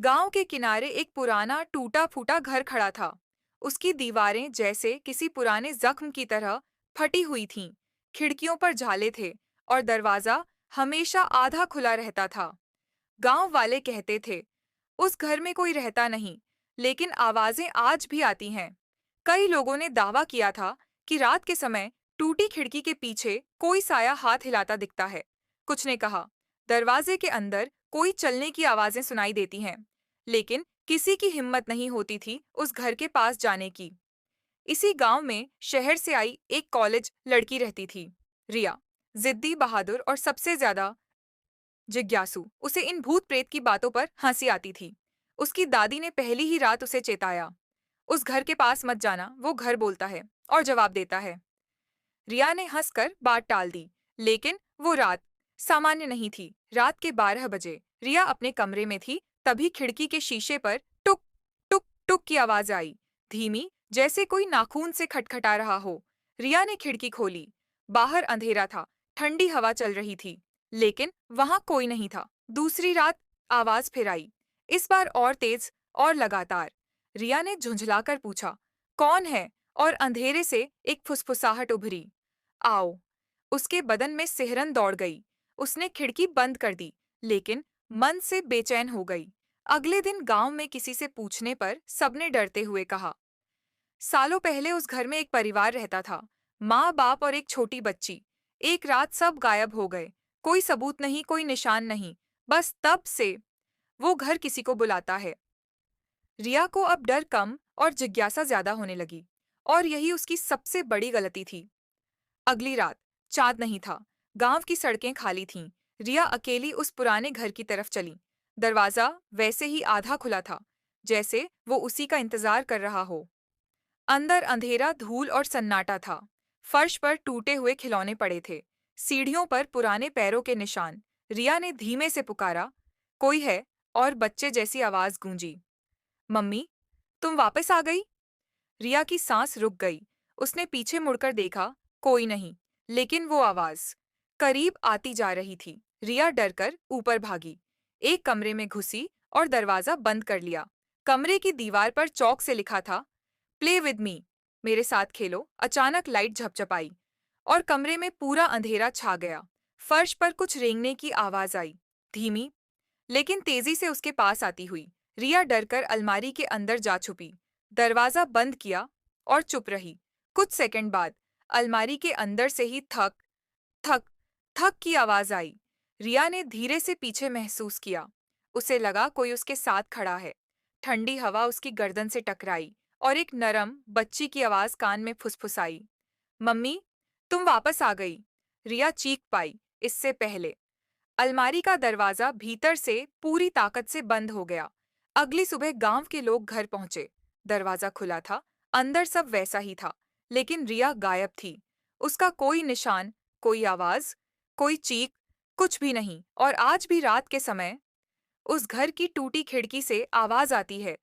गांव के किनारे एक पुराना टूटा फूटा घर खड़ा था। उसकी दीवारें जैसे किसी पुराने जख्म की तरह फटी हुई थीं। खिड़कियों पर झाले थे और दरवाजा हमेशा आधा खुला रहता था। गांव वाले कहते थे, उस घर में कोई रहता नहीं, लेकिन आवाजें आज भी आती हैं। कई लोगों ने दावा किया था कि रात के समय टूटी खिड़की के पीछे कोई साया हाथ हिलाता दिखता है। कुछ ने कहा, दरवाजे के अंदर कोई चलने की आवाजें सुनाई देती हैं, लेकिन किसी की हिम्मत नहीं होती थी उस घर के पास जाने की। इसी गांव में शहर से आई एक कॉलेज लड़की रहती थी, रिया। जिद्दी, बहादुर और सबसे ज्यादा जिज्ञासु। उसे इन भूत प्रेत की बातों पर हंसी आती थी। उसकी दादी ने पहली ही रात उसे चेताया, उस घर के पास मत जाना, वो घर बोलता है और जवाब देता है। रिया ने हंसकर बात टाल दी, लेकिन वो रात सामान्य नहीं थी। रात के 12 बजे रिया अपने कमरे में थी, तभी खिड़की के शीशे पर टुक टुक टुक की आवाज आई, धीमी, जैसे कोई नाखून से खटखटा रहा हो। रिया ने खिड़की खोली। बाहर अंधेरा था, ठंडी हवा चल रही थी, लेकिन वहां कोई नहीं था। दूसरी रात आवाज फिर आई, इस बार और तेज और लगातार। रिया ने झुंझलाकर पूछा, कौन है? और अंधेरे से एक फुसफुसाहट उभरी, आओ। उसके बदन में सिहरन दौड़ गई। उसने खिड़की बंद कर दी, लेकिन मन से बेचैन हो गई। अगले दिन गांव में किसी से पूछने पर सबने डरते हुए कहा, सालों पहले उस घर में एक परिवार रहता था, माँ बाप और एक छोटी बच्ची। एक रात सब गायब हो गए, कोई सबूत नहीं, कोई निशान नहीं। बस तब से वो घर किसी को बुलाता है। रिया को अब डर कम और जिज्ञासा ज्यादा होने लगी, और यही उसकी सबसे बड़ी गलती थी। अगली रात चाँद नहीं था, गांव की सड़कें खाली थीं। रिया अकेली उस पुराने घर की तरफ चली। दरवाजा वैसे ही आधा खुला था, जैसे वो उसी का इंतजार कर रहा हो। अंदर अंधेरा, धूल और सन्नाटा था। फर्श पर टूटे हुए खिलौने पड़े थे, सीढ़ियों पर पुराने पैरों के निशान। रिया ने धीमे से पुकारा, कोई है? और बच्चे जैसी आवाज गूंजी, मम्मी, तुम वापस आ गई? रिया की सांस रुक गई। उसने पीछे मुड़कर देखा, कोई नहीं, लेकिन वो आवाज करीब आती जा रही थी। रिया डरकर ऊपर भागी, एक कमरे में घुसी और दरवाजा बंद कर लिया। कमरे की दीवार पर चौक से लिखा था, प्ले विद मी, मेरे साथ खेलो। अचानक लाइट झपझपाई और कमरे में पूरा अंधेरा छा गया। फर्श पर कुछ रेंगने की आवाज आई, धीमी, लेकिन तेजी से उसके पास आती हुई। रिया डरकर अलमारी के अंदर जा छुपी, दरवाजा बंद किया और चुप रही। कुछ सेकंड बाद अलमारी के अंदर से ही थक थक थक की आवाज आई। रिया ने धीरे से पीछे महसूस किया। उसे लगा कोई उसके साथ खड़ा है। ठंडी हवा उसकी गर्दन से टकराई और एक नरम बच्ची की आवाज कान में फुसफुसाई, मम्मी, तुम वापस आ गई। रिया चीख पाई इससे पहले। अलमारी का दरवाजा भीतर से पूरी ताकत से बंद हो गया। अगली सुबह गांव के लोग घर पहुंचे। दरवाजा खुला था, अंदर सब वैसा ही था, लेकिन रिया गायब थी। उसका कोई निशान, कोई आवाज, कोई चीख, कुछ भी नहीं। और आज भी रात के समय उस घर की टूटी खिड़की से आवाज आती है,